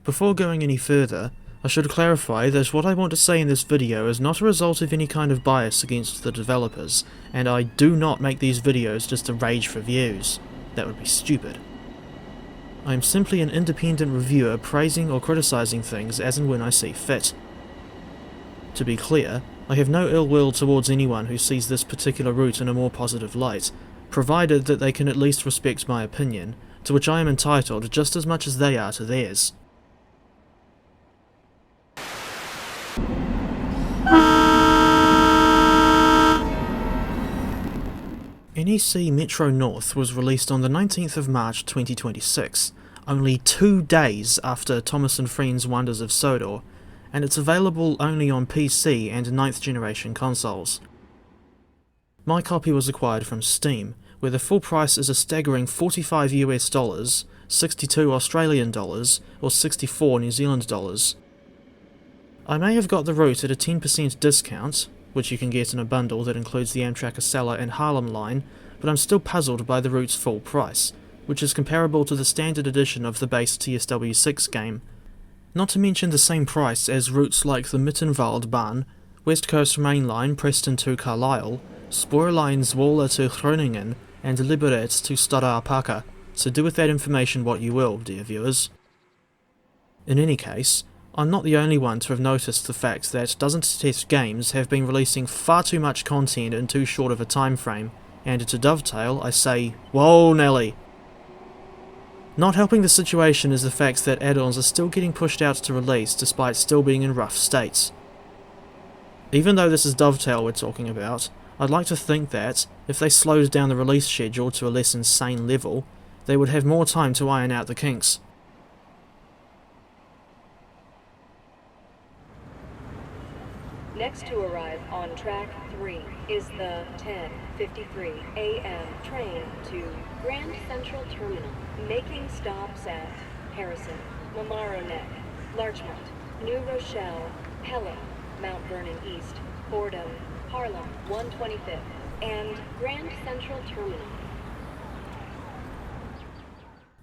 Before going any further, I should clarify that what I want to say in this video is not a result of any kind of bias against the developers, and I do not make these videos just to rage for views. That would be stupid. I am simply an independent reviewer praising or criticising things as and when I see fit. To be clear, I have no ill will towards anyone who sees this particular route in a more positive light, provided that they can at least respect my opinion, to which I am entitled just as much as they are to theirs. NEC Metro North was released on the 19th of March 2026, only 2 days after Thomas & Friends' Wonders of Sodor, and it's available only on PC and 9th generation consoles. My copy was acquired from Steam, where the full price is a staggering $45 US, 62 Australian dollars, or 64 New Zealand dollars. I may have got the route at a 10% discount, which you can get in a bundle that includes the Amtrak Acela and Harlem line, but I'm still puzzled by the route's full price, which is comparable to the standard edition of the base TSW6 game. Not to mention the same price as routes like the Mittenwald-Bahn, West Coast Main Line Preston to Carlisle, Spoorlijn Zwolle to Groningen, and Liberec to Stad Apaka, so do with that information what you will, dear viewers. In any case, I'm not the only one to have noticed the fact that dozens of games have been releasing far too much content in too short of a time frame, and to dovetail, I say, whoa Nelly! Not helping the situation is the fact that add-ons are still getting pushed out to release despite still being in rough states. Even though this is dovetail we're talking about, I'd like to think that, if they slowed down the release schedule to a less insane level, they would have more time to iron out the kinks. Next to arrive on track 3 is the 10:53 a.m. train to Grand Central Terminal, making stops at Harrison, Mamaroneck, Larchmont, New Rochelle, Pelham, Mount Vernon East, Fordham, Harlem, 125th, and Grand Central Terminal.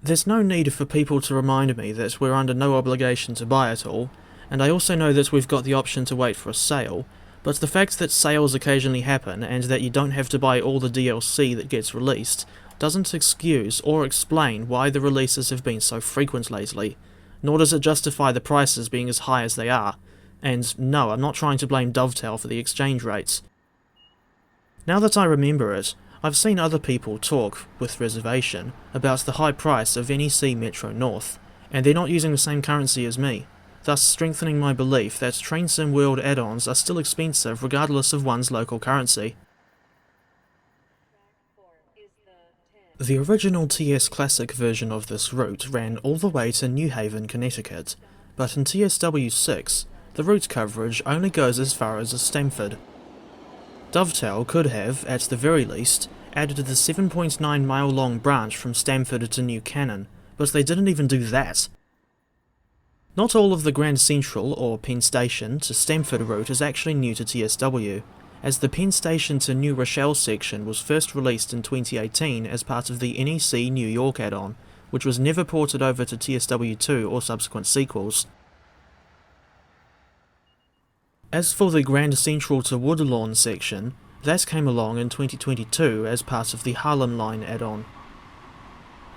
There's no need for people to remind me that we're under no obligation to buy it all, and I also know that we've got the option to wait for a sale, but the fact that sales occasionally happen and that you don't have to buy all the DLC that gets released doesn't excuse or explain why the releases have been so frequent lately, nor does it justify the prices being as high as they are, and no, I'm not trying to blame Dovetail for the exchange rates. Now that I remember it, I've seen other people talk, with reservation, about the high price of NEC Metro North, and they're not using the same currency as me, thus strengthening my belief that Train Sim World add-ons are still expensive regardless of one's local currency. The original TS Classic version of this route ran all the way to New Haven, Connecticut, but in TSW6, the route coverage only goes as far as Stamford. Dovetail could have, at the very least, added the 7.9 mile long branch from Stamford to New Canaan, but they didn't even do that. Not all of the Grand Central or Penn Station to Stamford route is actually new to TSW, as the Penn Station to New Rochelle section was first released in 2018 as part of the NEC New York add-on, which was never ported over to TSW2 or subsequent sequels. As for the Grand Central to Woodlawn section, that came along in 2022 as part of the Harlem Line add-on.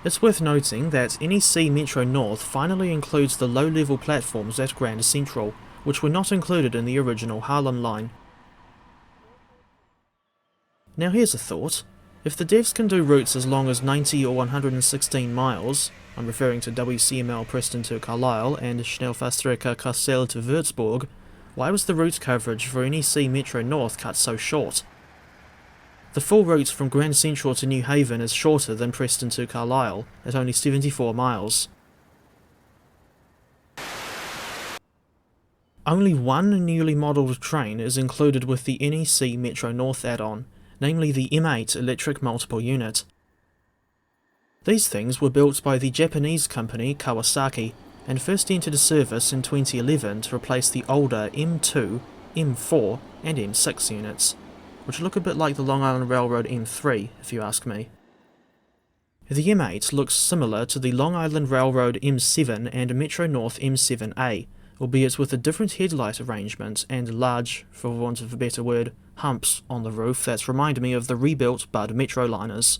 It's worth noting that NEC Metro North finally includes the low-level platforms at Grand Central, which were not included in the original Harlem Line. Now here's a thought. If the devs can do routes as long as 90 or 116 miles, I'm referring to WCML Preston to Carlisle and Schnellfahrstrecke Kassel to Würzburg, why was the route coverage for NEC Metro North cut so short? The full route from Grand Central to New Haven is shorter than Preston to Carlisle, at only 74 miles. Only one newly modelled train is included with the NEC Metro North add-on, namely the M8 electric multiple unit. These things were built by the Japanese company Kawasaki, and first entered service in 2011 to replace the older M2, M4 and M6 units, which look a bit like the Long Island Railroad M3 if you ask me. The M8 looks similar to the Long Island Railroad M7 and Metro North M7A, albeit with a different headlight arrangement and large, for want of a better word, humps on the roof that remind me of the rebuilt Bud Metroliners.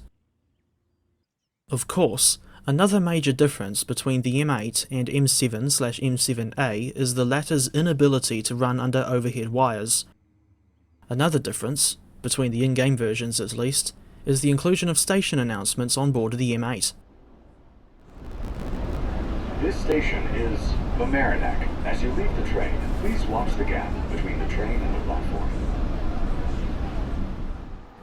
Of course, another major difference between the M8 and M7/M7A is the latter's inability to run under overhead wires. Another difference, between the in-game versions at least, is the inclusion of station announcements on board the M8. This station is Mamaroneck. As you leave the train, please watch the gap between the train and the platform.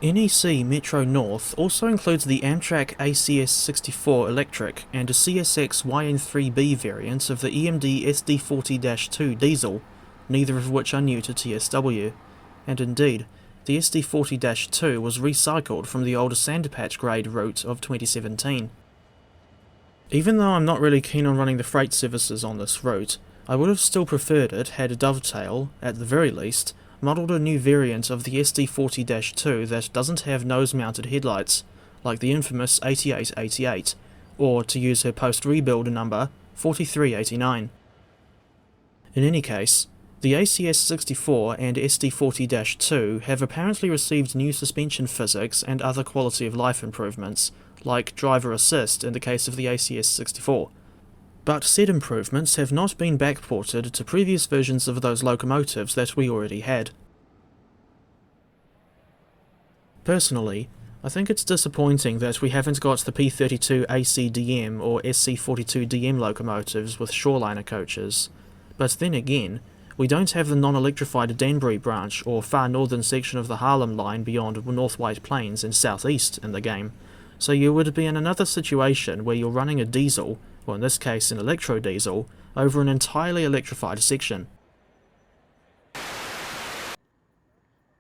NEC Metro North also includes the Amtrak ACS64 Electric and a CSX YN3B variant of the EMD SD40-2 diesel, neither of which are new to TSW, and indeed, the SD40-2 was recycled from the older Sandpatch grade route of 2017. Even though I'm not really keen on running the freight services on this route, I would have still preferred it had Dovetail, at the very least, modelled a new variant of the SD40-2 that doesn't have nose-mounted headlights, like the infamous 8888, or, to use her post-rebuild number, 4389. In any case, the ACS64 and SD40-2 have apparently received new suspension physics and other quality of life improvements, like driver assist in the case of the ACS64. But said improvements have not been backported to previous versions of those locomotives that we already had. Personally, I think it's disappointing that we haven't got the P32 ACDM or SC42DM locomotives with shoreliner coaches, but then again, we don't have the non-electrified Danbury branch or far northern section of the Harlem line beyond North White Plains and southeast in the game, so you would be in another situation where you're running a diesel, or in this case an electro-diesel, over an entirely electrified section.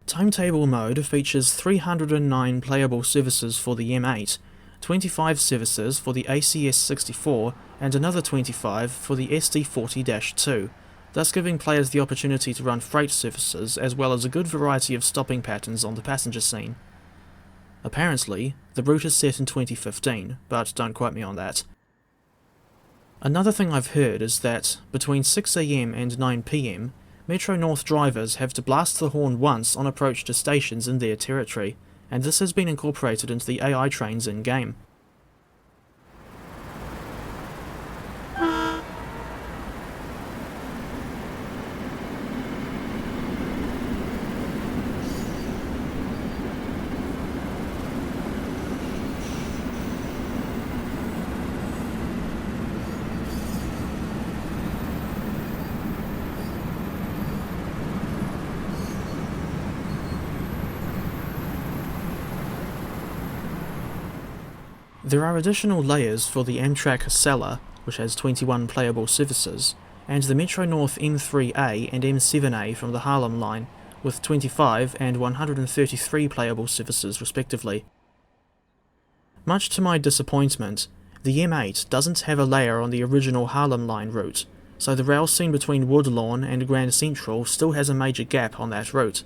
Timetable mode features 309 playable services for the M8, 25 services for the ACS64 and another 25 for the SD40-2, thus giving players the opportunity to run freight services as well as a good variety of stopping patterns on the passenger scene. Apparently, the route is set in 2015, but don't quote me on that. Another thing I've heard is that, between 6 AM and 9 PM, Metro North drivers have to blast the horn once on approach to stations in their territory, and this has been incorporated into the AI trains in-game. There are additional layers for the Amtrak Cellar, which has 21 playable services, and the Metro North M3A and M7A from the Harlem line, with 25 and 133 playable services respectively. Much to my disappointment, the M8 doesn't have a layer on the original Harlem line route, so the rail seen between Woodlawn and Grand Central still has a major gap on that route.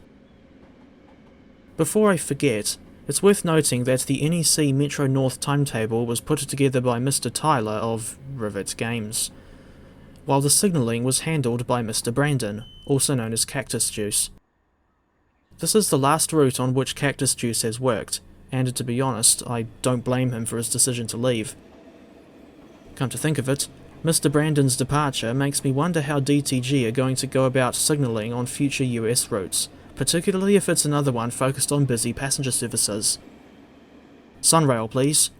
Before I forget, it's worth noting that the NEC Metro North timetable was put together by Mr. Tyler of Rivet Games, while the signalling was handled by Mr. Brandon, also known as Cactus Juice. This is the last route on which Cactus Juice has worked, and to be honest, I don't blame him for his decision to leave. Come to think of it, Mr. Brandon's departure makes me wonder how DTG are going to go about signalling on future US routes, particularly if it's another one focused on busy passenger services. Sunrail, please.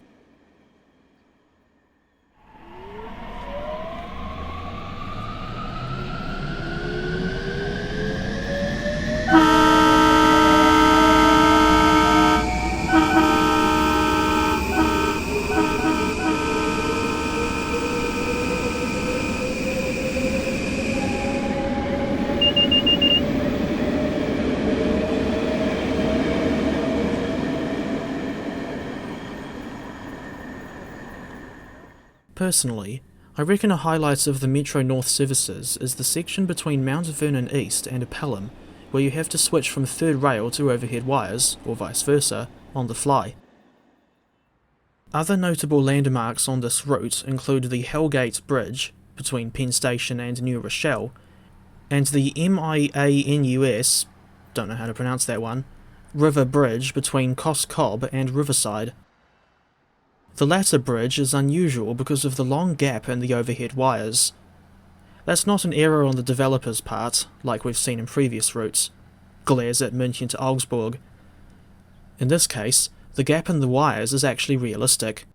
Personally, I reckon a highlight of the Metro North services is the section between Mount Vernon East and Pelham, where you have to switch from third rail to overhead wires, or vice versa, on the fly. Other notable landmarks on this route include the Hellgate Bridge between Penn Station and New Rochelle, and the MIANUS, don't know how to pronounce that one, River Bridge between Cos Cob and Riverside. The latter bridge is unusual because of the long gap in the overhead wires. That's not an error on the developer's part, like we've seen in previous routes. Glares at München to Augsburg. In this case, the gap in the wires is actually realistic.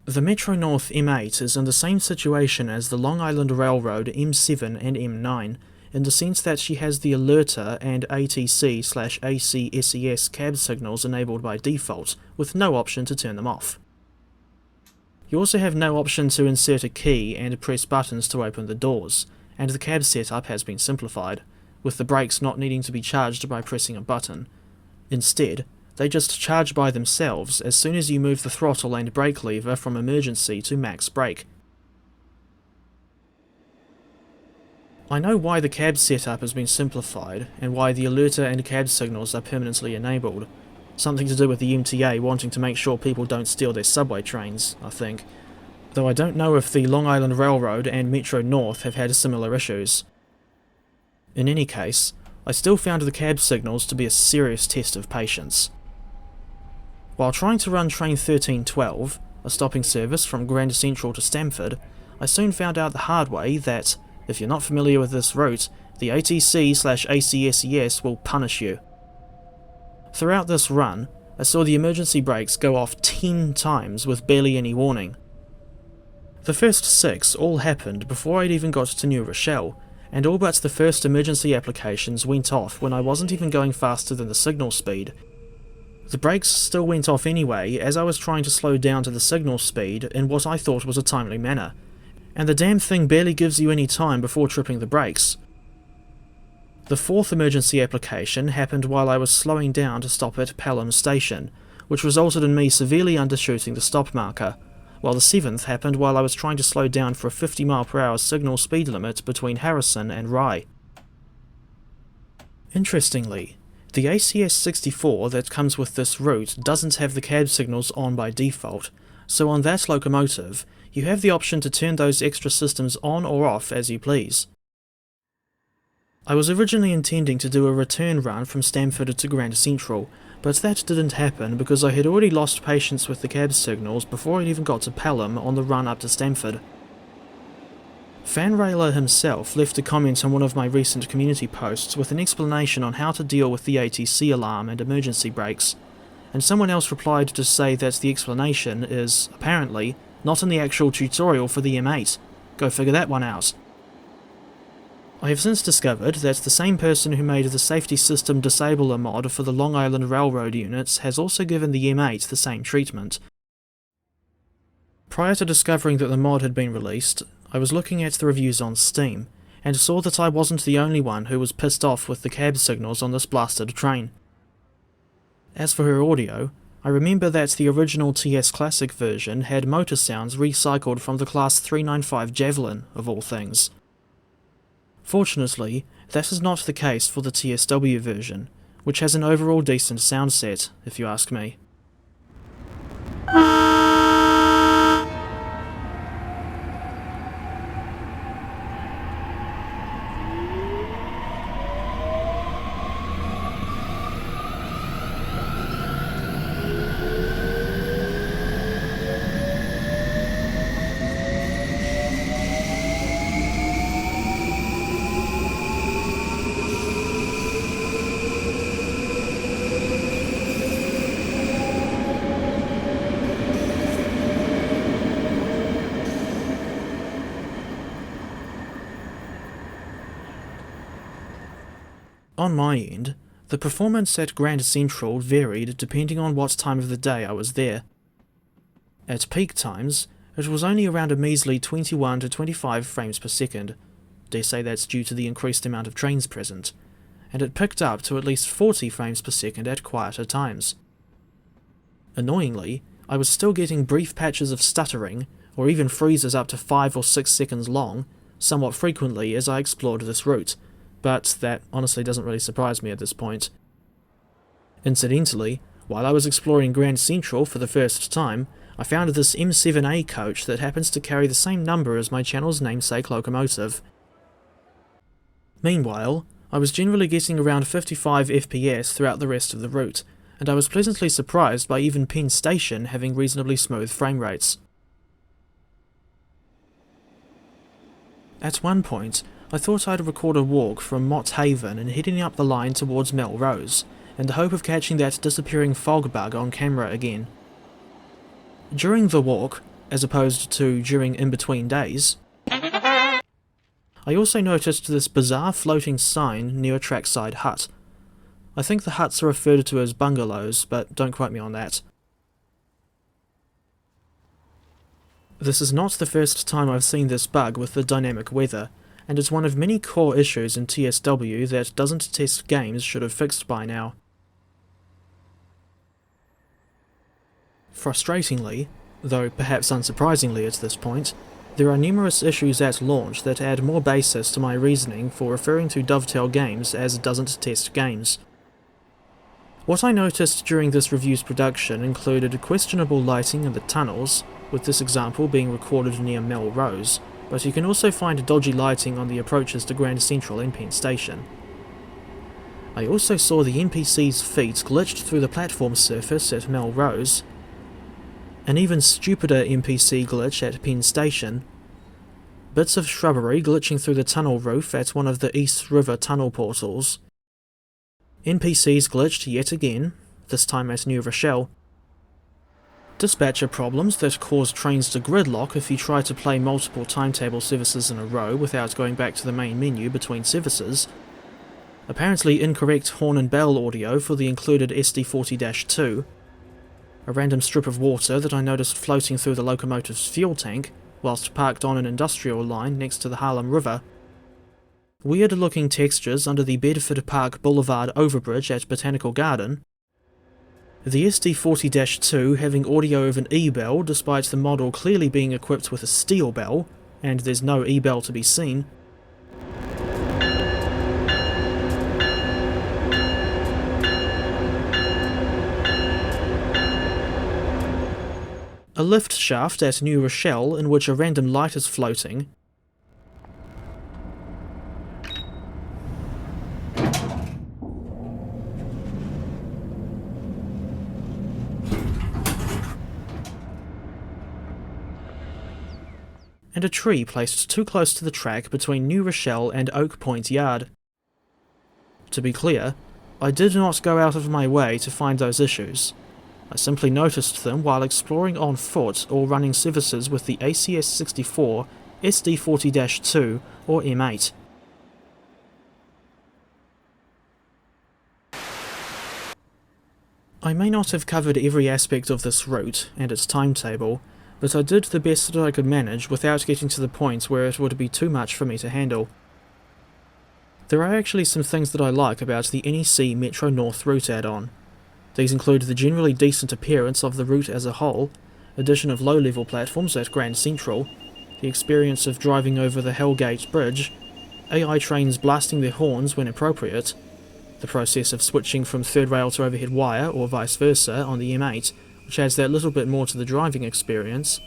The Metro North M8 is in the same situation as the Long Island Railroad M7 and M9, in the sense that she has the alerter and ATC/ACSES cab signals enabled by default, with no option to turn them off. You also have no option to insert a key and press buttons to open the doors, and the cab setup has been simplified, with the brakes not needing to be charged by pressing a button. Instead, they just charge by themselves as soon as you move the throttle and brake lever from emergency to max brake. I know why the cab setup has been simplified, and why the alerter and cab signals are permanently enabled. Something to do with the MTA wanting to make sure people don't steal their subway trains, I think. Though I don't know if the Long Island Railroad and Metro North have had similar issues. In any case, I still found the cab signals to be a serious test of patience. While trying to run train 1312, a stopping service from Grand Central to Stamford, I soon found out the hard way that, if you're not familiar with this route, the ATC/ACSES will punish you. Throughout this run, I saw the emergency brakes go off 10 times with barely any warning. The first 6 all happened before I'd even got to New Rochelle, and all but the first emergency applications went off when I wasn't even going faster than the signal speed. The brakes still went off anyway as I was trying to slow down to the signal speed in what I thought was a timely manner, and the damn thing barely gives you any time before tripping the brakes. The 4th emergency application happened while I was slowing down to stop at Pelham Station, which resulted in me severely undershooting the stop marker, while the 7th happened while I was trying to slow down for a 50 mph signal speed limit between Harrison and Rye. Interestingly, the ACS-64 that comes with this route doesn't have the cab signals on by default, so on that locomotive, you have the option to turn those extra systems on or off as you please. I was originally intending to do a return run from Stamford to Grand Central, but that didn't happen because I had already lost patience with the cab signals before I even got to Pelham on the run up to Stamford. Fanrailer himself left a comment on one of my recent community posts with an explanation on how to deal with the ATC alarm and emergency brakes, and someone else replied to say that the explanation is, apparently, not in the actual tutorial for the M8. Go figure that one out. I have since discovered that the same person who made the Safety System Disabler mod for the Long Island Railroad units has also given the M8 the same treatment. Prior to discovering that the mod had been released, I was looking at the reviews on Steam, and saw that I wasn't the only one who was pissed off with the cab signals on this blasted train. As for her audio, I remember that the original TS Classic version had motor sounds recycled from the Class 395 Javelin, of all things. Fortunately, that is not the case for the TSW version, which has an overall decent sound set, if you ask me. On my end, the performance at Grand Central varied depending on what time of the day I was there. At peak times, it was only around a measly 21 to 25 frames per second, dare say that's due to the increased amount of trains present, and it picked up to at least 40 frames per second at quieter times. Annoyingly, I was still getting brief patches of stuttering, or even freezes up to 5 or 6 seconds long, somewhat frequently as I explored this route, but that honestly doesn't really surprise me at this point. Incidentally, while I was exploring Grand Central for the first time, I found this M7A coach that happens to carry the same number as my channel's namesake locomotive. Meanwhile, I was generally getting around 55 FPS throughout the rest of the route, and I was pleasantly surprised by even Penn Station having reasonably smooth frame rates. At one point, I thought I'd record a walk from Mott Haven and heading up the line towards Melrose, in the hope of catching that disappearing fog bug on camera again. During the walk, as opposed to during in-between days, I also noticed this bizarre floating sign near a trackside hut. I think the huts are referred to as bungalows, but don't quote me on that. This is not the first time I've seen this bug with the dynamic weather, and it's one of many core issues in TSW that doesn't test games should have fixed by now. Frustratingly, though perhaps unsurprisingly at this point, there are numerous issues at launch that add more basis to my reasoning for referring to Dovetail Games as doesn't test games. What I noticed during this review's production included questionable lighting in the tunnels, with this example being recorded near Melrose, but you can also find dodgy lighting on the approaches to Grand Central and Penn Station. I also saw the NPC's feet glitched through the platform surface at Melrose, an even stupider NPC glitch at Penn Station, bits of shrubbery glitching through the tunnel roof at one of the East River tunnel portals, NPCs glitched yet again, this time at New Rochelle, dispatcher problems that cause trains to gridlock if you try to play multiple timetable services in a row without going back to the main menu between services, apparently incorrect horn and bell audio for the included SD40-2, a random strip of water that I noticed floating through the locomotive's fuel tank whilst parked on an industrial line next to the Harlem River, weird looking textures under the Bedford Park Boulevard overbridge at Botanical Garden, the SD40-2 having audio of an E-bell despite the model clearly being equipped with a steel bell, and there's no E-bell to be seen, a lift shaft at New Rochelle in which a random light is floating, and a tree placed too close to the track between New Rochelle and Oak Point Yard. To be clear, I did not go out of my way to find those issues. I simply noticed them while exploring on foot or running services with the ACS-64, SD40-2 or M8. I may not have covered every aspect of this route and its timetable, but I did the best that I could manage without getting to the point where it would be too much for me to handle. There are actually some things that I like about the NEC Metro North route add-on. These include the generally decent appearance of the route as a whole, addition of low-level platforms at Grand Central, the experience of driving over the Hellgate Bridge, AI trains blasting their horns when appropriate, the process of switching from third rail to overhead wire or vice versa on the M8, which adds that little bit more to the driving experience,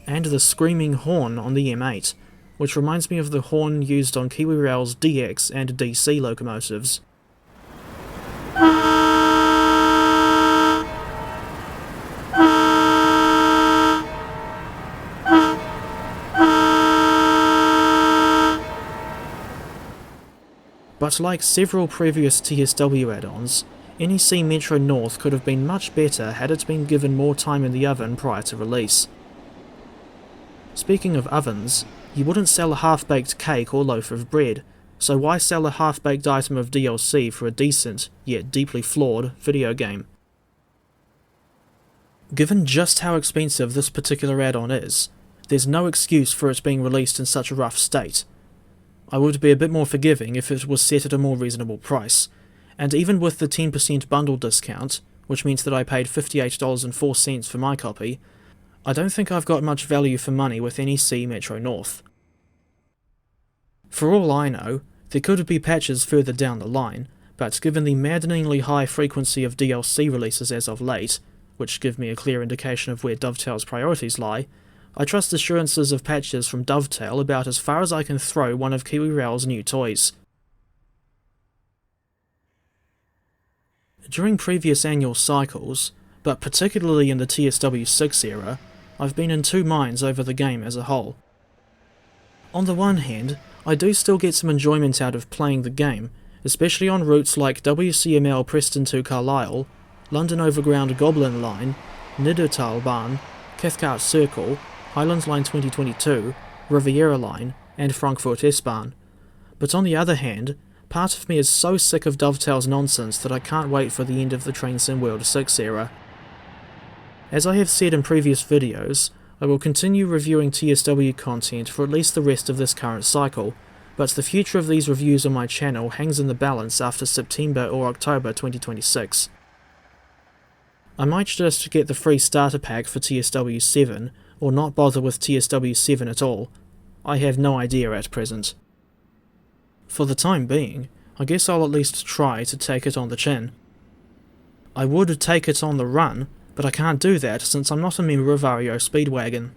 and the screaming horn on the M8, which reminds me of the horn used on Kiwi Rail's DX and DC locomotives. But like several previous TSW add-ons, NEC Metro North could have been much better had it been given more time in the oven prior to release. Speaking of ovens, you wouldn't sell a half-baked cake or loaf of bread, so why sell a half-baked item of DLC for a decent, yet deeply flawed, video game? Given just how expensive this particular add-on is, there's no excuse for it being released in such a rough state. I would be a bit more forgiving if it was set at a more reasonable price, and even with the 10% bundle discount, which means that I paid $58.04 for my copy, I don't think I've got much value for money with NEC Metro North. For all I know, There could be patches further down the line, but given the maddeningly high frequency of DLC releases as of late, which give me a clear indication of where Dovetail's priorities lie, I trust assurances of patches from Dovetail about as far as I can throw one of KiwiRail's new toys. During previous annual cycles, but particularly in the TSW6 era, I've been in two minds over the game as a whole. On the one hand, I do still get some enjoyment out of playing the game, especially on routes like WCML Preston to Carlisle, London Overground Goblin Line, Niedertalbahn, Cathcart Circle, Highlands Line 2022, Riviera Line, and Frankfurt S-Bahn. But on the other hand, part of me is so sick of Dovetail's nonsense that I can't wait for the end of the Train Sim World 6 era. As I have said in previous videos, I will continue reviewing TSW content for at least the rest of this current cycle, but the future of these reviews on my channel hangs in the balance after September or October 2026. I might just get the free starter pack for TSW 7, or not bother with TSW 7 at all. I have no idea at present. For the time being, I guess I'll at least try to take it on the chin. I would take it on the run, but I can't do that since I'm not a member of REO Speedwagon.